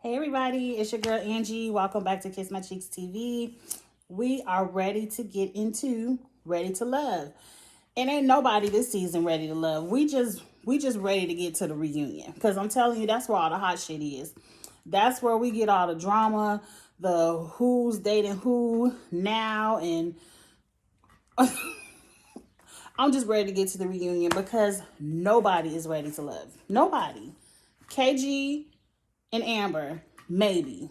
Hey everybody, it's your girl Angie. Welcome back to Kiss My Cheeks TV. We are ready to get into Ready to Love. And ain't nobody this season ready to love. We just ready to get to the reunion. Cause I'm telling you, that's where all the hot shit is. That's where we get all the drama, the who's dating who now, and I'm just ready to get to the reunion because nobody is ready to love. Nobody. KG and Amber, maybe.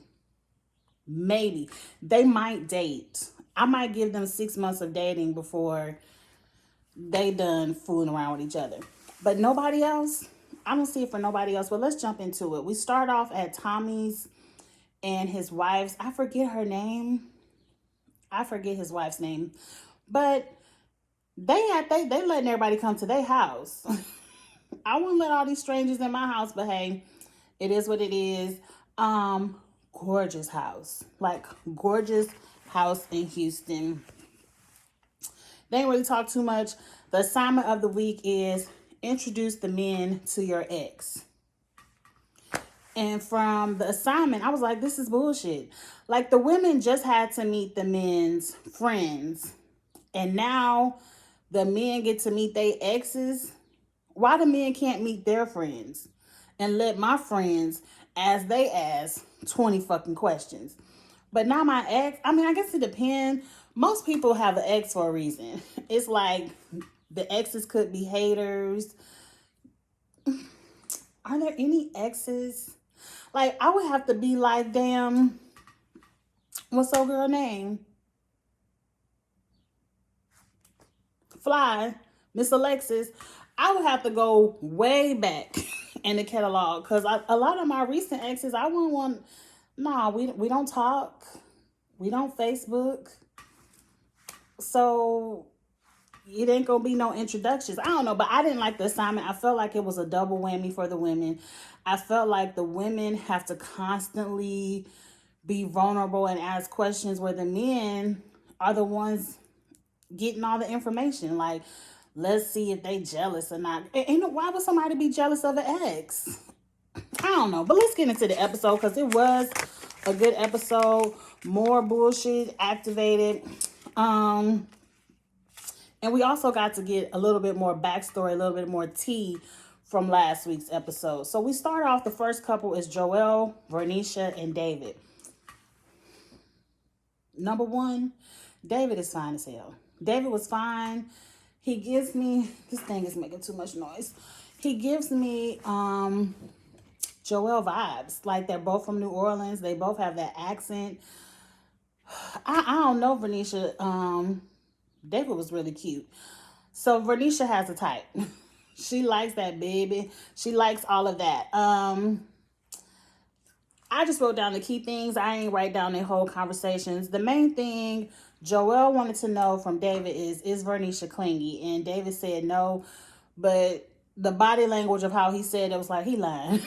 Maybe they might date. I might give them 6 months of dating before they done fooling around with each other. But nobody else, I don't see it for nobody else. But let's jump into it. We start off at Tommy's and his wife's. I forget her name. I forget his wife's name. But they letting everybody come to their house. I wouldn't let all these strangers in my house, but hey, it is what it is. Um, Gorgeous house. Like gorgeous house in Houston. They ain't really talk too much. The assignment of the week is introduce the men to your ex. And from the assignment, I was like, this is bullshit. Like the women just had to meet the men's friends. And now the men get to meet their exes. Why the men can't meet their friends and let my friends they ask 20 fucking questions? But now my ex, I mean, I guess it depends. Most people have an ex for a reason. It's like the exes could be haters. Are there any exes? Like, I would have to be like, damn, what's old girl name? Fly, Miss Alexis. I would have to go way back in the catalog because a lot of my recent exes, I wouldn't want. Nah, we don't talk. We don't Facebook. So it ain't gonna be no introductions. I don't know, but I didn't like the assignment. I felt like it was a double whammy for the women. I felt like the women have to constantly be vulnerable and ask questions where the men are the ones getting all the information. Like, let's see if they jealous or not. And why would somebody be jealous of an ex? I don't know, but let's get into the episode because it was a good episode. More bullshit activated. And we also got to get a little bit more backstory, a little bit more tea from last week's episode. So we start off, the first couple is Joelle, Vernisha, and David. Number one, David is fine as hell. David was fine. He gives me, this thing is making too much noise. He gives me Joelle vibes. Like they're both from New Orleans. They both have that accent. I don't know, Vernisha. David was really cute. So Vernisha has a type. She likes that baby. She likes all of that. I just wrote down the key things. I ain't write down their whole conversations. The main thing Joelle wanted to know from David is Vernisha clingy? And David said no, but the body language of how he said it was like he lying.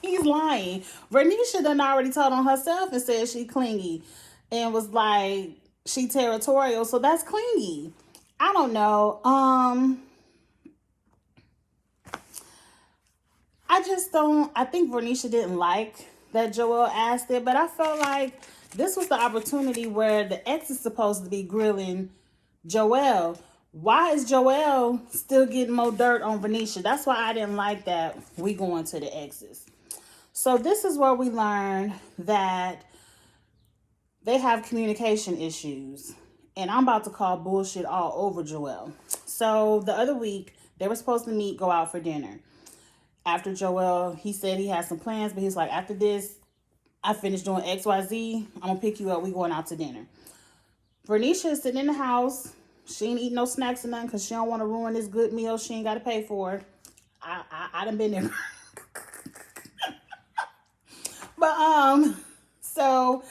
He's lying. Vernisha done already told on herself and said she clingy and was like she territorial, so that's clingy. I don't know. I just don't. I think Vernisha didn't like that Joelle asked it, but I felt like this was the opportunity where the ex is supposed to be grilling Joelle. Why is Joelle still getting more dirt on Vernisha? That's why I didn't like that we going to the exes. So this is where we learn that they have communication issues. And I'm about to call bullshit all over Joelle. So the other week, they were supposed to meet, go out for dinner. After Joelle, he said he had some plans, but he's like, after this, I finished doing XYZ. I'm going to pick you up. We going out to dinner. Vernisha is sitting in the house. She ain't eating no snacks or nothing because she don't want to ruin this good meal she ain't got to pay for. I done been there. But, so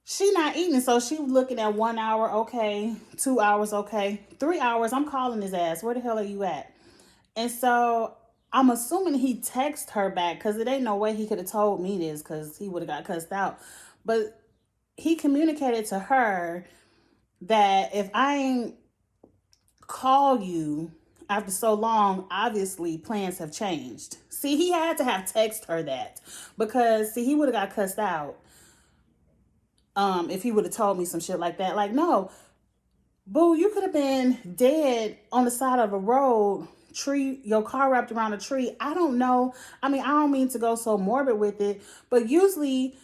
she not eating. So she was looking at 1 hour, okay. 2 hours, okay. 3 hours, I'm calling his ass. Where the hell are you at? And so I'm assuming he texted her back because it ain't no way he could have told me this because he would have got cussed out. But he communicated to her that if I ain't call you after so long, obviously plans have changed. See, he had to have texted her that because see, he would have got cussed out if he would have told me some shit like that. Like, no, boo, you could have been dead on the side of a road, tree, your car wrapped around a tree. I don't know. I mean, I don't mean to go so morbid with it, but usually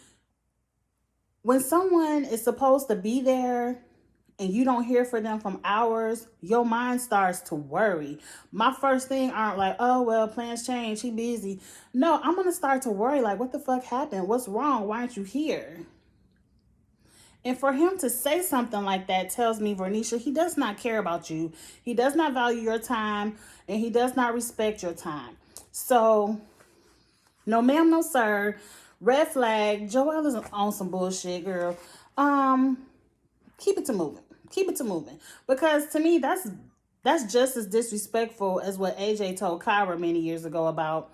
when someone is supposed to be there and you don't hear from them from hours, your mind starts to worry. My first thing aren't like, oh, well, plans change, he busy. No, I'm going to start to worry like, what the fuck happened? What's wrong? Why aren't you here? And for him to say something like that tells me, Vernisha, he does not care about you. He does not value your time, and he does not respect your time. So, no ma'am, no sir. Red flag. Joelle is on some bullshit, girl. Keep it to moving. Keep it to moving. Because to me, that's just as disrespectful as what AJ told Kyra many years ago about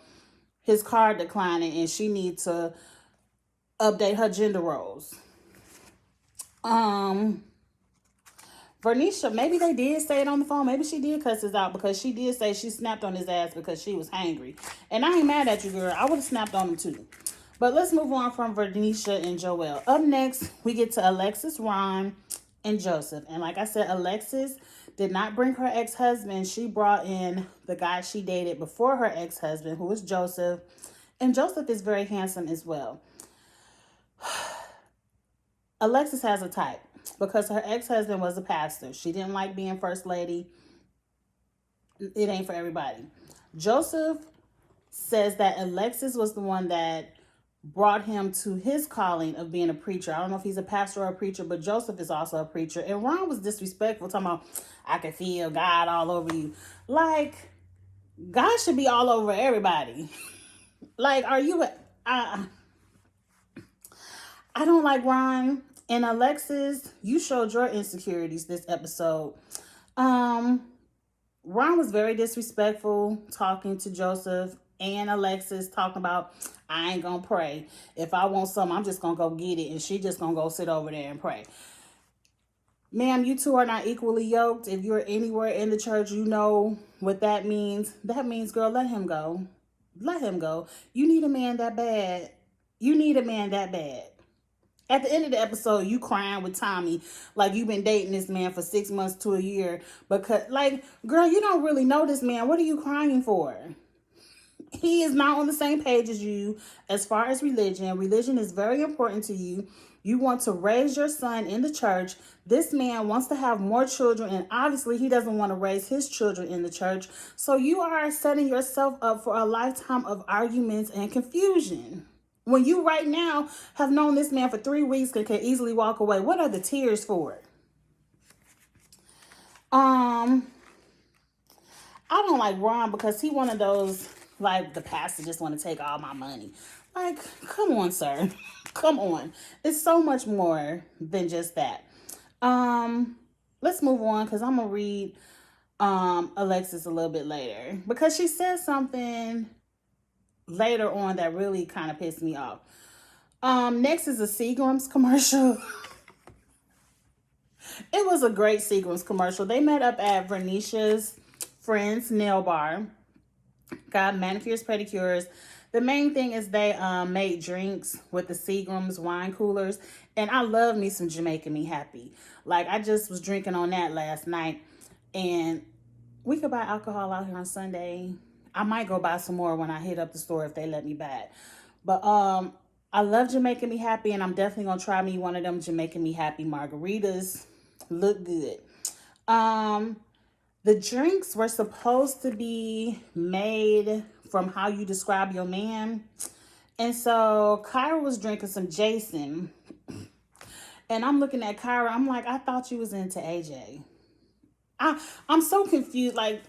his card declining and she needs to update her gender roles. Vernisha, maybe they did say it on the phone. Maybe she did cuss us out because she did say she snapped on his ass because she was hangry. And I ain't mad at you, girl. I would have snapped on him too. But let's move on from Vernisha and Joelle. Up next, we get to Alexis, Ron, and Joseph. And like I said, Alexis did not bring her ex-husband. She brought in the guy she dated before her ex-husband, who was Joseph. And Joseph is very handsome as well. Alexis has a type because her ex-husband was a pastor. She didn't like being first lady. It ain't for everybody. Joseph says that Alexis was the one that brought him to his calling of being a preacher. I don't know if he's a pastor or a preacher, but Joseph is also a preacher. And Ron was disrespectful, talking about, I can feel God all over you. Like, God should be all over everybody. Like, are you... I don't like Ron. And Alexis, you showed your insecurities this episode. Ron was very disrespectful talking to Joseph and Alexis, talking about, I ain't gonna pray. If I want something, I'm just gonna go get it. And she just gonna go sit over there and pray. Ma'am, you two are not equally yoked. If you're anywhere in the church, you know what that means. That means, girl, let him go. Let him go. You need a man that bad. You need a man that bad. At the end of the episode, you crying with Tommy like you've been dating this man for 6 months to a year. Because, like, girl, you don't really know this man. What are you crying for? He is not on the same page as you as far as religion. Religion is very important to you. You want to raise your son in the church. This man wants to have more children, and obviously he doesn't want to raise his children in the church. So you are setting yourself up for a lifetime of arguments and confusion. When you right now have known this man for 3 weeks and can easily walk away, what are the tears for? I don't like Ron because he one of those, like, the pastor just want to take all my money. Like, come on, sir. Come on. It's so much more than just that. Let's move on because I'm going to read Alexis a little bit later. Because she said something later on that really kind of pissed me off. Next is a Seagram's commercial. It was a great Seagram's commercial. They met up at Vernisha's friend's nail bar. Got manicures, pedicures. The main thing is they made drinks with the Seagram's wine coolers. And I love me some Jamaica Me Happy. Like, I just was drinking on that last night. And we could buy alcohol out here on Sunday. I might go buy some more when I hit up the store if they let me buy it. But I love Jamaica Me Happy, and I'm definitely going to try me one of them Jamaica Me Happy margaritas. Look good. The drinks were supposed to be made from how you describe your man. And so Kyra was drinking some Jason. And I'm looking at Kyra. I'm like, I thought you was into AJ. I'm so confused. Like,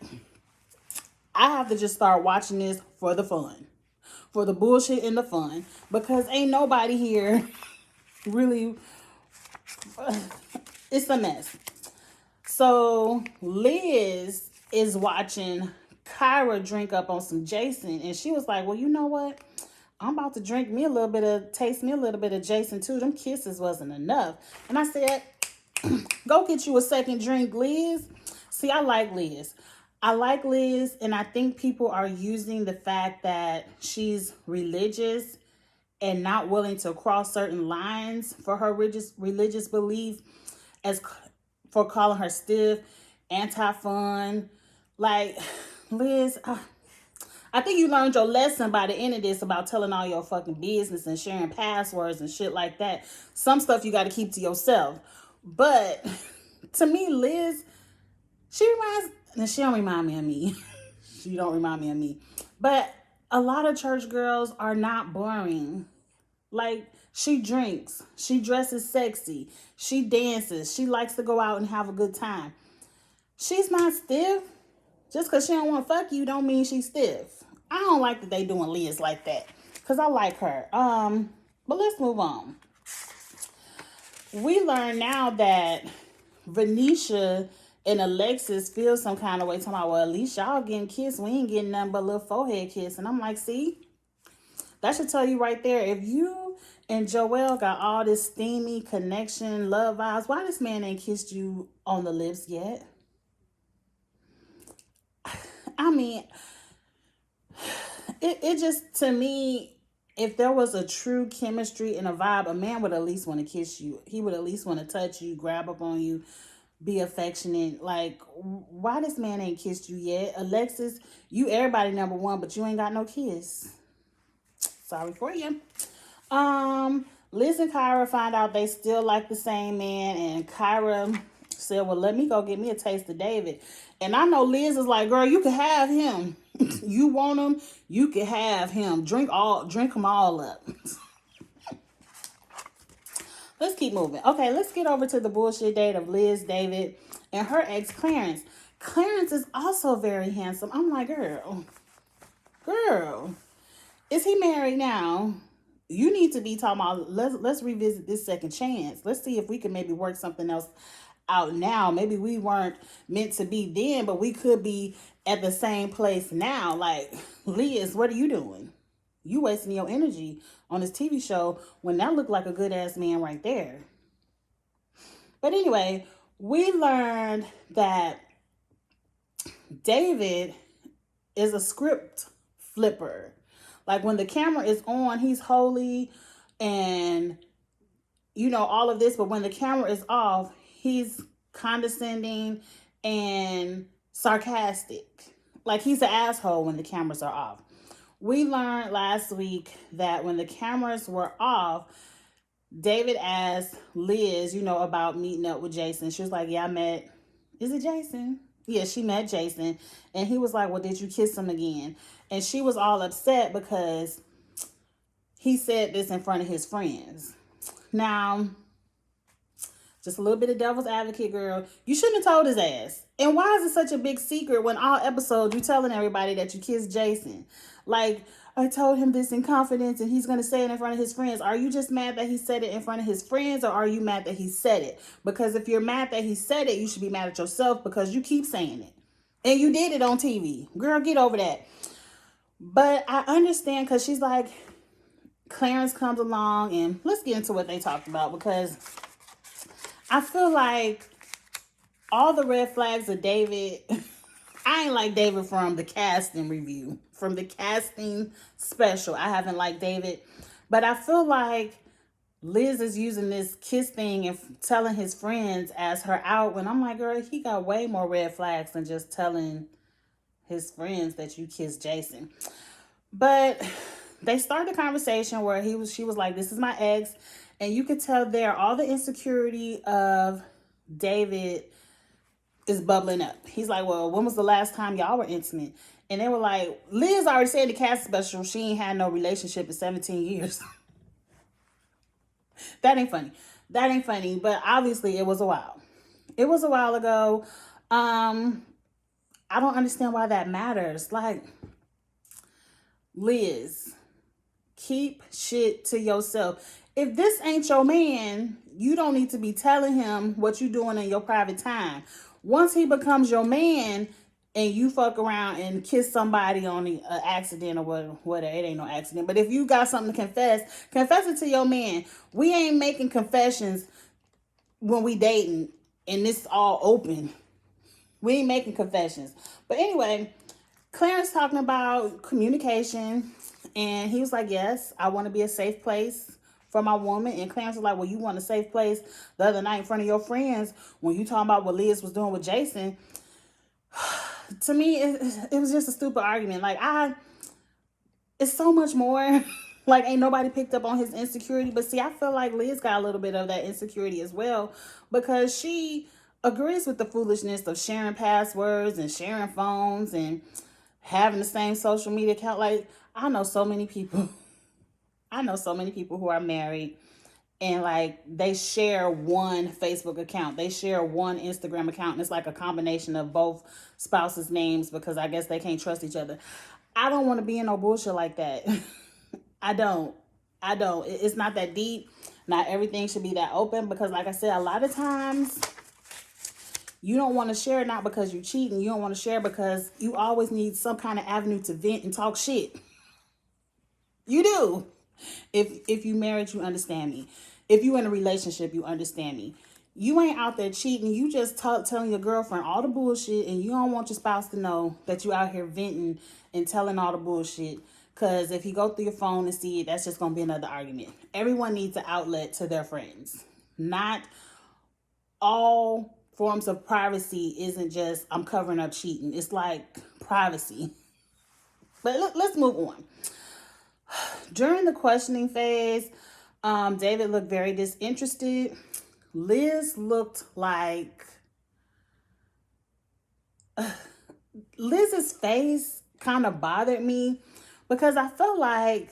I have to just start watching this for the fun. For the bullshit and the fun. Because ain't nobody here really... It's a mess. So Liz is watching Kyra drink up on some Jason. And she was like, well, you know what? I'm about to taste me a little bit of Jason too. Them kisses wasn't enough. And I said, go get you a second drink, Liz. See, I like Liz. I like Liz, and I think people are using the fact that she's religious and not willing to cross certain lines for her religious beliefs as for calling her stiff, anti-fun. Like, Liz, I think you learned your lesson by the end of this about telling all your fucking business and sharing passwords and shit like that. Some stuff you got to keep to yourself. But to me, Liz, she don't remind me of me. She don't remind me of me. But a lot of church girls are not boring. Like, she drinks, she dresses sexy, she dances, she likes to go out and have a good time. She's not stiff. Just because she don't want to fuck you don't mean she's stiff. I don't like that they doing Liz like that. Because I like her. But let's move on. We learn now that Venetia and Alexis feel some kind of way. Talking about, well, at least y'all getting kissed. We ain't getting nothing but a little forehead kiss. And I'm like, see? That should tell you right there. If you and Joel got all this steamy connection, love vibes, why this man ain't kissed you on the lips yet? I mean, it just, to me, if there was a true chemistry and a vibe, a man would at least want to kiss you. He would at least want to touch you, grab up on you, be affectionate. Like, why this man ain't kissed you yet? Alexis, you everybody number one, but you ain't got no kiss. Sorry for you. Liz and Kyra find out they still like the same man, and Kyra said, well, let me go get me a taste of David. And I know Liz is like, girl, you can have him. You want him, you can have him. Drink them all up. Let's keep moving. Okay, let's get over to the bullshit date of Liz, David, and her ex Clarence. Clarence is also very handsome. I'm like, girl, is he married now? You need to be talking about, let's revisit this second chance. Let's see if we can maybe work something else out now. Maybe we weren't meant to be then, but we could be at the same place now. Like, Liz, what are you doing? You wasting your energy on this TV show when that looked like a good ass man right there. But anyway, we learned that David is a script flipper. Like, when the camera is on, he's holy and, you know, all of this. But when the camera is off, he's condescending and sarcastic. Like, he's an asshole when the cameras are off. We learned last week that when the cameras were off, David asked Liz, you know, about meeting up with Jason. She was like, yeah, I met, is it Jason? Yeah, she met Jason. And he was like, well, did you kiss him again? And she was all upset because he said this in front of his friends. Now, just a little bit of devil's advocate, girl. You shouldn't have told his ass. And why is it such a big secret when all episodes you telling everybody that you kissed Jason? Like, I told him this in confidence and he's going to say it in front of his friends. Are you just mad that he said it in front of his friends, or are you mad that he said it? Because if you're mad that he said it, you should be mad at yourself because you keep saying it. And you did it on TV. Girl, get over that. But I understand, because she's like, Clarence comes along, and let's get into what they talked about, because I feel like all the red flags of David, I ain't like David from the casting review, from the casting special. I haven't liked David, but I feel like Liz is using this kiss thing and telling his friends as her out, when I'm like, girl, he got way more red flags than just telling his friends that you kissed Jason. But they started a conversation where she was like, this is my ex. And you could tell there all the insecurity of David is bubbling up. He's like, well, when was the last time y'all were intimate? And they were like, Liz already said in the cast special she ain't had no relationship in 17 years. That ain't funny. But obviously it was a while. It was a while ago. I don't understand why that matters. Like, Liz, keep shit to yourself. If this ain't your man, you don't need to be telling him what you doing in your private time. Once he becomes your man and you fuck around and kiss somebody on an accident or whatever, it ain't no accident. But if you got something to confess it to your man. We ain't making confessions when we dating and this all open. We ain't making confessions. But anyway, Clarence talking about communication, and he was like, yes, I want to be a safe place for my woman. And Clarence was like, well, you want a safe place the other night in front of your friends when you talking about what Liz was doing with Jason. To me, it was just a stupid argument. Like, it's so much more. Like, ain't nobody picked up on his insecurity. But see, I feel like Liz got a little bit of that insecurity as well, because she agrees with the foolishness of sharing passwords and sharing phones and having the same social media account. Like, I know so many people who are married, and like they share one Facebook account, they share one Instagram account, and it's like a combination of both spouses' names because I guess they can't trust each other. I don't want to be in no bullshit like that. I don't. It's not that deep. Not everything should be that open, because like I said, a lot of times you don't want to share, not because you're cheating. You don't want to share because you always need some kind of avenue to vent and talk shit. You do. If you married, you understand me. If you in a relationship, you understand me. You ain't out there cheating. You just telling your girlfriend all the bullshit, and you don't want your spouse to know that you out here venting and telling all the bullshit. Because if you go through your phone and see it, that's just going to be another argument. Everyone needs an outlet to their friends. Not all forms of privacy isn't just, I'm covering up cheating. It's like privacy. But let's move on. During the questioning phase, David looked very disinterested. Liz looked like... Liz's face kind of bothered me, because I felt like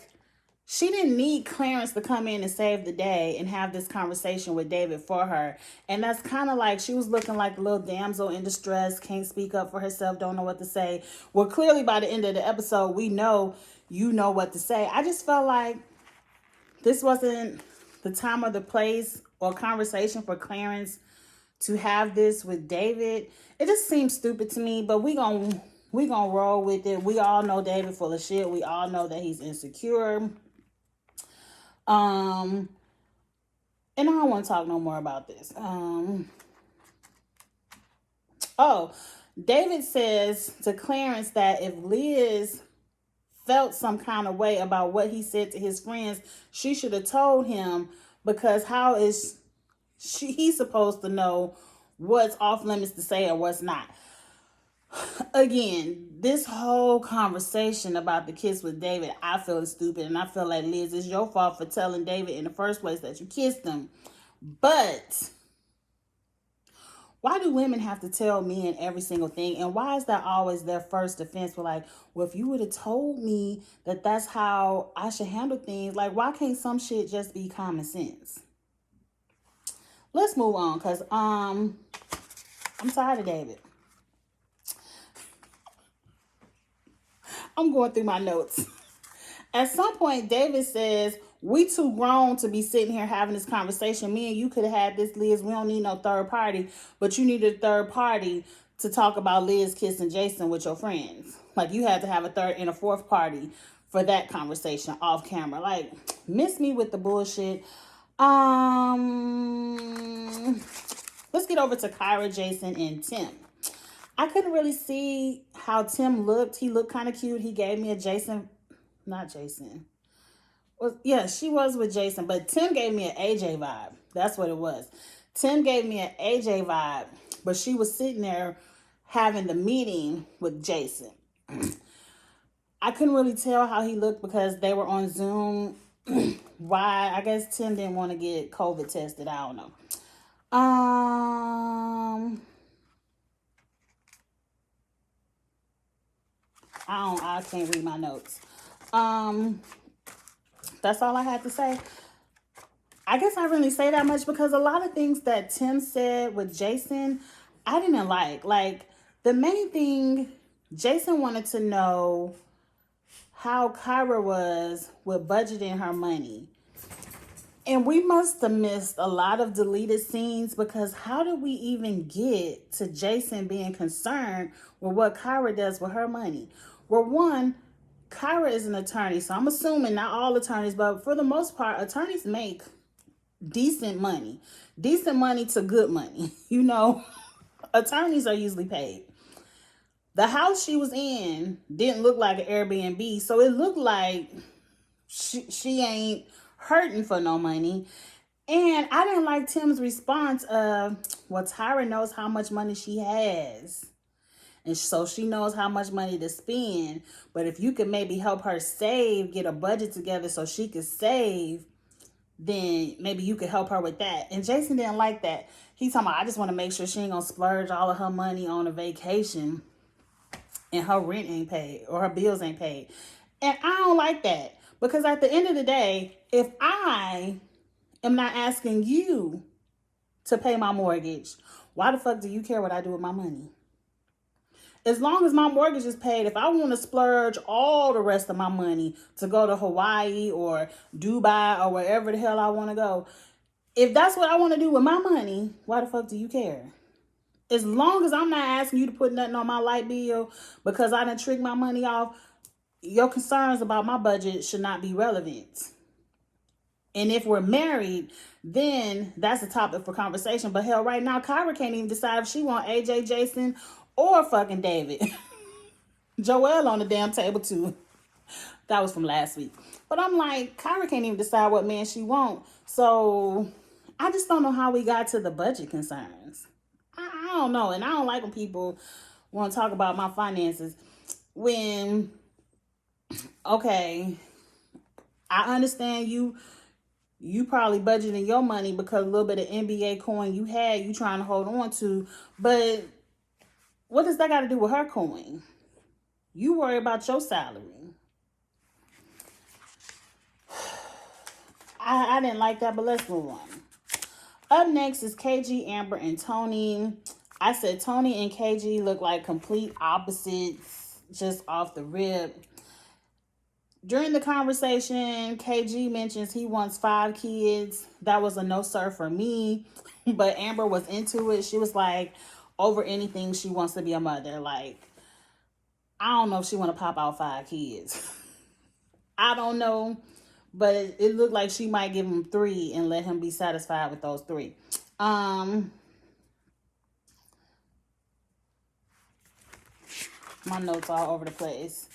she didn't need Clarence to come in and save the day and have this conversation with David for her. And that's kind of like she was looking like a little damsel in distress, can't speak up for herself, don't know what to say. Well, clearly by the end of the episode, we know you know what to say. I just felt like this wasn't the time or the place or conversation for Clarence to have this with David. It just seems stupid to me, but we gonna roll with it. We all know David full of shit. We all know that he's insecure. And I don't want to talk no more about this. David says to Clarence that if Liz felt some kind of way about what he said to his friends, she should have told him, because how is he's supposed to know what's off limits to say or what's not? Again, this whole conversation about the kiss with David, I feel is stupid, and I feel like, Liz, it's your fault for telling David in the first place that you kissed him. But why do women have to tell men every single thing? And why is that always their first defense? We're like, well, if you would have told me that that's how I should handle things, like, why can't some shit just be common sense? Let's move on, because I'm tired of David. I'm going through my notes. At some point, David says, we too grown to be sitting here having this conversation. Me and you could have had this, Liz. We don't need no third party, but you need a third party to talk about Liz kissing Jason with your friends. Like, you had to have a third and a fourth party for that conversation off camera. Like, miss me with the bullshit. Let's get over to Kyra, Jason, and Tim. I couldn't really see how Tim looked. He looked kind of cute. He gave me a Jason, not Jason. Well, yeah, she was with Jason, but Tim gave me an AJ vibe. That's what it was. Tim gave me an AJ vibe, but she was sitting there having the meeting with Jason. I couldn't really tell how he looked because they were on Zoom. Why? I guess Tim didn't want to get COVID tested. I don't know. I can't read my notes. That's all I had to say. I guess I really say that much because a lot of things that Tim said with Jason, I didn't like. Like, the main thing, Jason wanted to know how Kyra was with budgeting her money. And we must have missed a lot of deleted scenes, because how did we even get to Jason being concerned with what Kyra does with her money? Well, one, Kyra is an attorney, so I'm assuming not all attorneys, but for the most part, attorneys make decent money to good money, you know. Attorneys are usually paid. The house she was in didn't look like an Airbnb, so it looked like she ain't hurting for no money. And I didn't like Tim's response of, well, Tyra knows how much money she has. And so she knows how much money to spend. But if you could maybe help her save, get a budget together so she could save, then maybe you could help her with that. And Jason didn't like that. He's talking about, I just want to make sure she ain't going to splurge all of her money on a vacation and her rent ain't paid or her bills ain't paid. And I don't like that. Because at the end of the day, if I am not asking you to pay my mortgage, why the fuck do you care what I do with my money? As long as my mortgage is paid, if I want to splurge all the rest of my money to go to Hawaii or Dubai or wherever the hell I want to go, if that's what I want to do with my money, why the fuck do you care? As long as I'm not asking you to put nothing on my light bill because I done tricked my money off, your concerns about my budget should not be relevant. And if we're married, then that's a topic for conversation. But hell, right now, Kyra can't even decide if she want AJ, Jason, or fucking David. Joelle on the damn table too. That was from last week. But I'm like, Kyra can't even decide what man she want. So I just don't know how we got to the budget concerns. I don't know. And I don't like when people want to talk about my finances. When, okay, I understand you probably budgeting your money because a little bit of NBA coin you had, you trying to hold on to. But what does that got to do with her coin? You worry about your salary. I didn't like that, but let's move on. Up next is KG, Amber, and Tony. I said Tony and KG look like complete opposites just off the rip. During the conversation, KG mentions he wants 5 kids. That was a no sir for me, but Amber was into it. She was like, over anything, she wants to be a mother. Like, I don't know if she want to pop out 5 kids. I don't know, but it looked like she might give him 3 and let him be satisfied with those 3. My notes all over the place.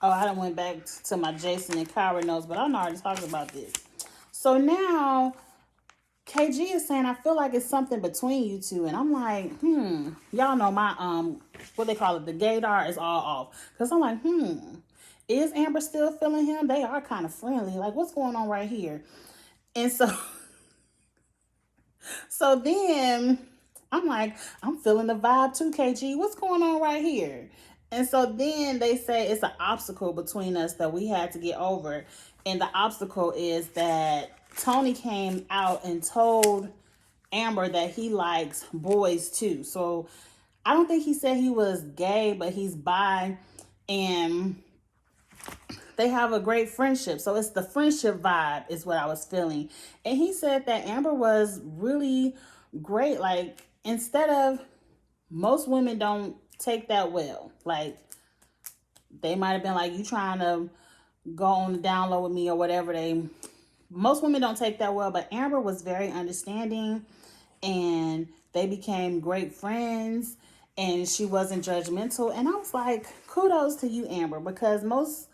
Oh, I done went back to my Jason and Kyra notes, but I'm already talking about this. So now KG is saying, I feel like it's something between you two. And I'm like, y'all know my, what they call it, the gaydar is all off. Because I'm like, is Amber still feeling him? They are kind of friendly. Like, what's going on right here? And so then I'm like, I'm feeling the vibe too, KG. What's going on right here? And so then they say it's an obstacle between us that we had to get over. And the obstacle is that Tony came out and told Amber that he likes boys too. So I don't think he said he was gay, but he's bi. And they have a great friendship. So it's the friendship vibe is what I was feeling. And he said that Amber was really great. Like, instead of, most women don't take that well. Like, they might have been like, you trying to go on the down low with me or whatever. Most women don't take that well, but Amber was very understanding and they became great friends and she wasn't judgmental. And I was like, kudos to you, Amber, because most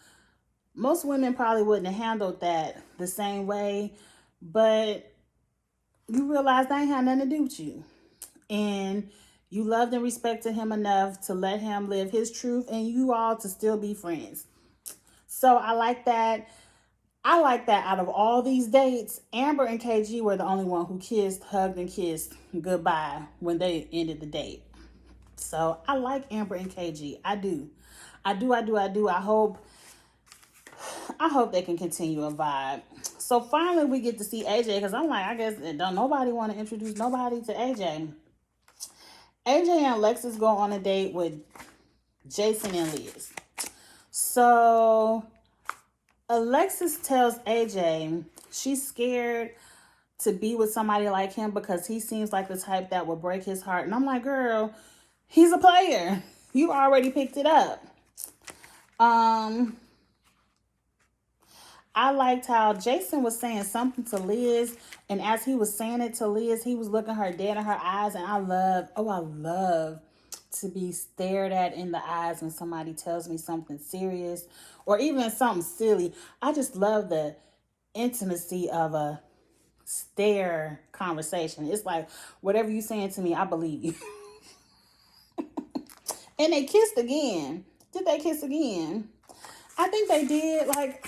women probably wouldn't have handled that the same way, but you realize that ain't had nothing to do with you. And you loved and respected him enough to let him live his truth and you all to still be friends. So I like that. I like that out of all these dates, Amber and KG were the only one who hugged and kissed goodbye when they ended the date. So I like Amber and KG. I do. I hope they can continue a vibe. So finally we get to see AJ, because I'm like, I guess don't nobody want to introduce nobody to AJ. AJ and Alexis go on a date with Jason and Liz. So Alexis tells AJ she's scared to be with somebody like him because he seems like the type that would break his heart. And I'm like, girl, he's a player. You already picked it up. I liked how Jason was saying something to Liz, and as he was saying it to Liz, he was looking her dead in her eyes, and I love to be stared at in the eyes when somebody tells me something serious or even something silly. I just love the intimacy of a stare conversation. It's like, whatever you saying to me, I believe you. And they kissed again. Did they kiss again? I think they did. Like,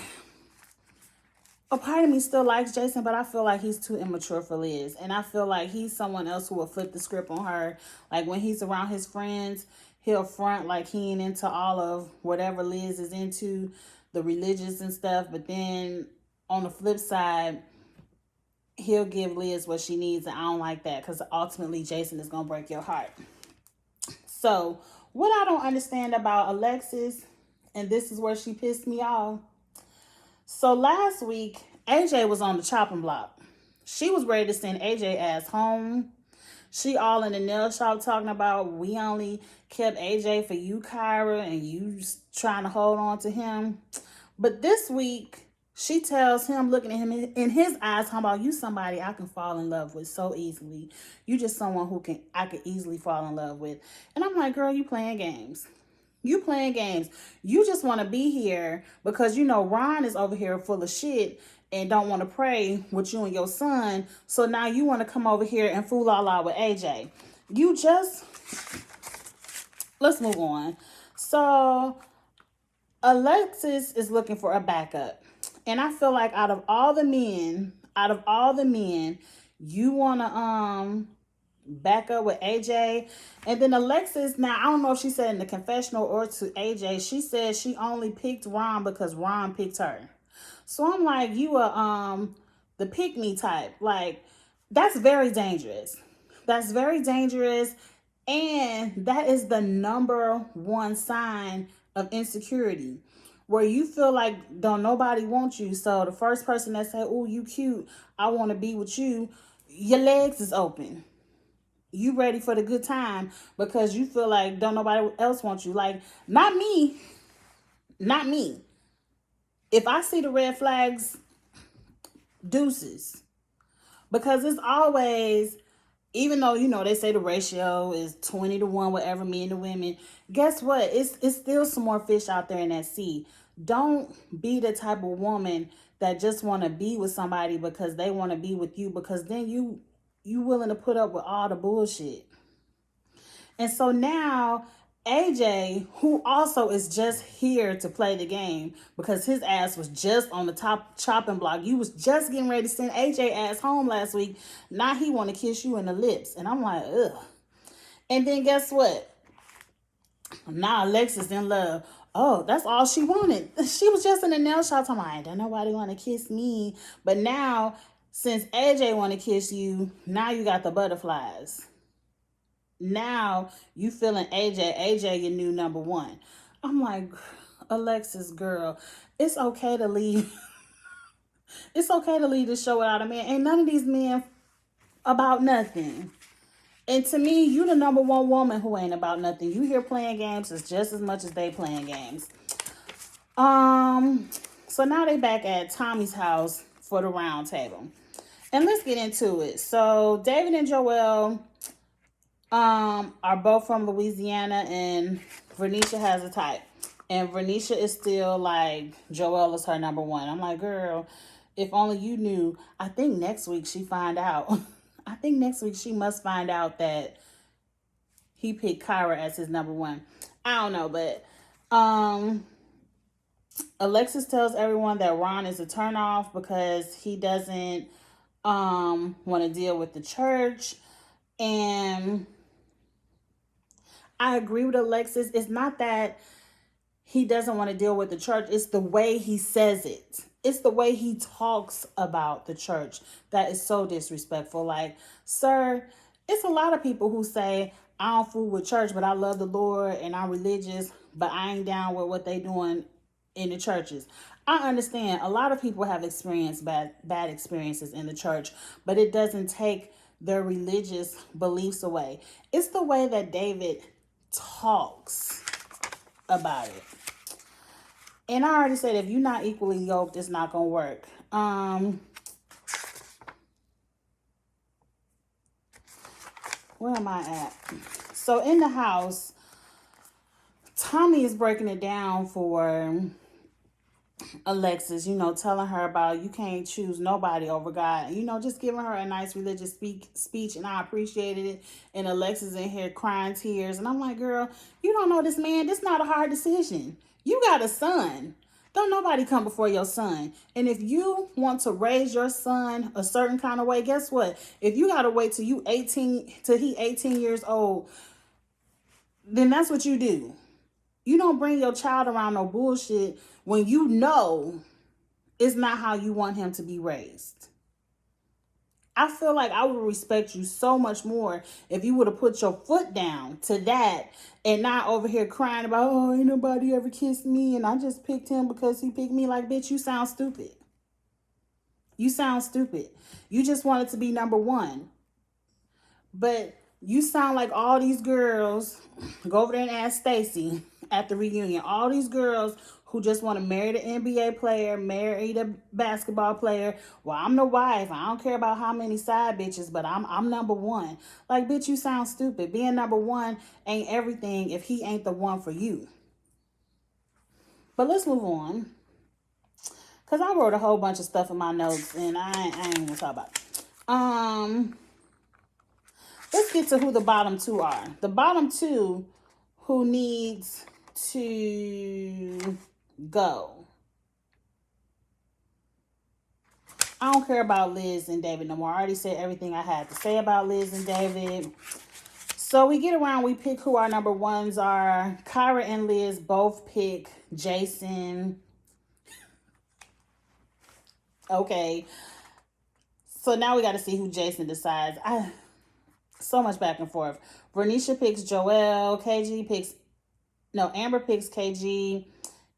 a part of me still likes Jason, but I feel like he's too immature for Liz. And I feel like he's someone else who will flip the script on her. Like, when he's around his friends, he'll front like he ain't into all of whatever Liz is into, the religious and stuff. But then on the flip side, he'll give Liz what she needs. And I don't like that, because ultimately Jason is going to break your heart. So, what I don't understand about Alexis, and this is where she pissed me off. So last week, AJ was on the chopping block. She was ready to send AJ ass home. She all in the nail shop talking about, we only kept AJ for you, Kyra, and you trying to hold on to him. But this week, she tells him, looking at him in his eyes, talking about, you somebody I can fall in love with so easily. You just someone I could easily fall in love with. And I'm like, girl, you playing games. You playing games. You just want to be here because you know Ron is over here full of shit and don't want to pray with you and your son. So now you want to come over here and fool all out with AJ. Let's move on. So Alexis is looking for a backup. And I feel like out of all the men, you want to back up with AJ. And then Alexis, now I don't know if she said in the confessional or to AJ, she said she only picked Ron because Ron picked her. So I'm like, you are the pick me type. Like, that's very dangerous. That's very dangerous. And that is the number one sign of insecurity, where you feel like don't nobody want you. So the first person that say, oh, you cute, I want to be with you, your legs is open. You ready for the good time because you feel like don't nobody else want you. Like, not me. Not me. If I see the red flags, deuces. Because it's always, even though, you know, they say the ratio is 20-1, whatever, men to women. Guess what? It's still some more fish out there in that sea. Don't be the type of woman that just want to be with somebody because they want to be with you, because then you willing to put up with all the bullshit. And so now AJ, who also is just here to play the game because his ass was just on the top chopping block. You was just getting ready to send AJ ass home last week. Now he want to kiss you in the lips. And I'm like, ugh. And then guess what? Now Alexis in love. Oh, that's all she wanted. She was just in the nail shop talking about, don't nobody want to kiss me. But now, since AJ want to kiss you, now you got the butterflies. Now you feeling AJ your new number one. I'm like, Alexis, girl, it's okay to leave. It's okay to leave the show without a man. Ain't none of these men about nothing. And to me, you the number one woman who ain't about nothing. You here playing games is just as much as they playing games. So now they back at Tommy's house for the round table. And let's get into it. So David and Joelle are both from Louisiana, and Vernisha has a type. And Vernisha is still like, Joelle is her number one. I'm like, girl, if only you knew. I think next week she find out. I think next week she must find out that he picked Kyra as his number one. I don't know, but Alexis tells everyone that Ron is a turnoff because he doesn't want to deal with the church. And I agree with Alexis. It's not that he doesn't want to deal with the church. It's the way he says it. It's the way he talks about the church that is so disrespectful. Like, sir, it's a lot of people who say, I don't fool with church, but I love the Lord and I'm religious, but I ain't down with what they doing in the churches. I understand a lot of people have experienced bad experiences in the church, but it doesn't take their religious beliefs away. It's the way that David talks about it. And I already said if you're not equally yoked, it's not gonna work. Where am I at? So in the house, Tommy is breaking it down for Alexis, telling her about you can't choose nobody over God. Just giving her a nice religious speech, and I appreciated it. And Alexis in here crying tears. And I'm like, girl, you don't know this man. This not a hard decision. You got a son. Don't nobody come before your son. And if you want to raise your son a certain kind of way, guess what? If you gotta wait till he 18 years old, then that's what you do. You don't bring your child around no bullshit when you know it's not how you want him to be raised. I feel like I would respect you so much more if you would have put your foot down to that and not over here crying about, oh, ain't nobody ever kissed me and I just picked him because he picked me. Like, bitch, you sound stupid. You sound stupid. You just wanted to be number one. But you sound like all these girls, go over there and ask Stacy at the reunion, all these girls who just want to marry the NBA player, marry the basketball player. Well, I'm the wife. I don't care about how many side bitches, but I'm number one. Like, bitch, you sound stupid. Being number one ain't everything if he ain't the one for you. But let's move on. Because I wrote a whole bunch of stuff in my notes, and I ain't going to talk about it. Let's get to who the bottom two are. The bottom two who needs to go. I don't care about Liz and David no more. I already said everything I had to say about Liz and David. So we get around, we pick who our number ones are. Kyra and Liz both pick Jason. Okay. So now we got to see who Jason decides. So much back and forth. Vernisha picks Joel. Amber picks KG.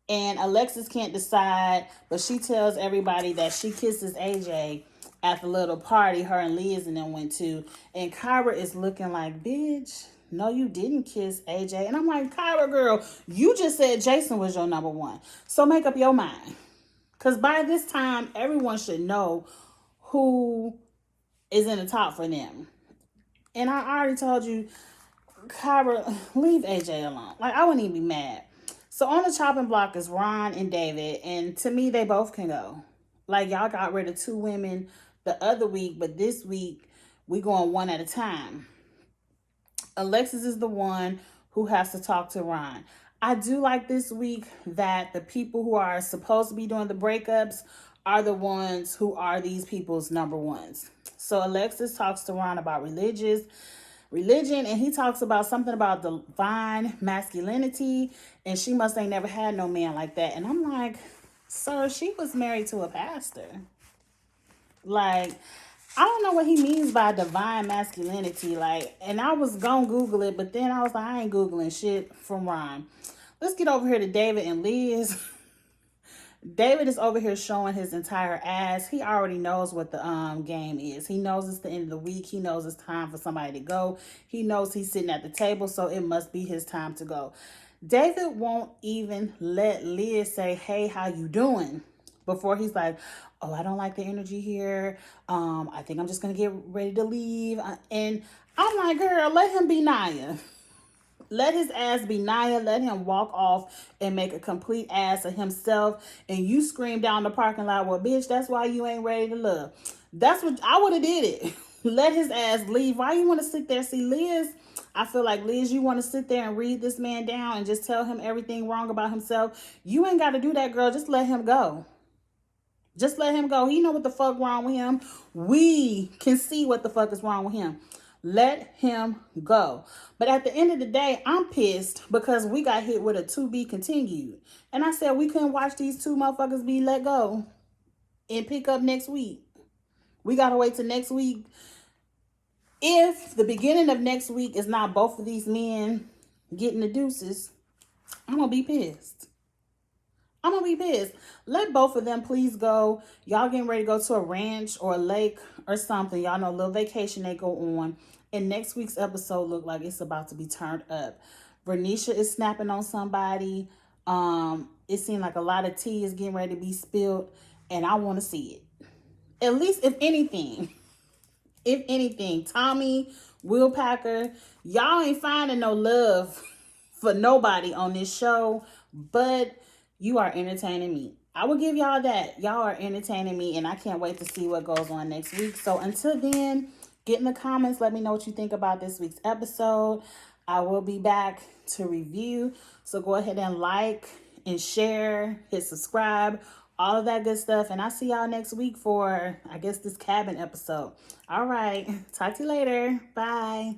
And Alexis can't decide, but she tells everybody that she kisses AJ at the little party her and Liz and them went to. And Kyra is looking like, bitch, no, you didn't kiss AJ. And I'm like, Kyra, girl, you just said Jason was your number one. So make up your mind. Because by this time, everyone should know who is in the top for them. And I already told you, Kyra, leave AJ alone. Like, I wouldn't even be mad. So on the chopping block is Ron and David. And to me, they both can go. Like, y'all got rid of two women the other week, but this week, we going one at a time. Alexis is the one who has to talk to Ron. I do like this week that the people who are supposed to be doing the breakups are the ones who are these people's number ones. So Alexis talks to Ron about religion, and he talks about something about divine masculinity, and she must ain't never had no man like that. And I'm like, sir, she was married to a pastor. Like, I don't know what he means by divine masculinity. Like, and I was gonna Google it, but then I was like, I ain't Googling shit from Ron. Let's get over here to David and Liz. David is over here showing his entire ass. He already knows what the game is. He knows it's the end of the week. He knows it's time for somebody to go. He knows he's sitting at the table, so it must be his time to go. David won't even let Liz say, hey, how you doing? Before he's like, oh, I don't like the energy here. I think I'm just going to get ready to leave. And I'm like, girl, let him be Naya. Let his ass be Naya. Let him walk off and make a complete ass of himself. And you scream down the parking lot, well, bitch, that's why you ain't ready to love. That's what I would have did it. Let his ass leave. Why you want to sit there? See, Liz, I feel like, Liz, you want to sit there and read this man down and just tell him everything wrong about himself. You ain't got to do that, girl. Just let him go. Just let him go. He know what the fuck wrong with him. We can see what the fuck is wrong with him. Let him go. But at the end of the day, I'm pissed because we got hit with a to be continued. And I said we couldn't watch these two motherfuckers be let go and pick up next week. We got to wait till next week. If the beginning of next week is not both of these men getting the deuces, I'm going to be pissed. I'm going to be pissed. Let both of them please go. Y'all getting ready to go to a ranch or a lake or something. Y'all know a little vacation they go on. And next week's episode look like it's about to be turned up. Vernisha is snapping on somebody. It seemed like a lot of tea is getting ready to be spilled, and I want to see it. At least, if anything, Tommy, Will Packer, y'all ain't finding no love for nobody on this show, but you are entertaining me. I will give y'all that. Y'all are entertaining me, and I can't wait to see what goes on next week. So until then, get in the comments. Let me know what you think about this week's episode. I will be back to review. So go ahead and like and share, hit subscribe, all of that good stuff. And I'll see y'all next week for, I guess, this cabin episode. All right. Talk to you later. Bye.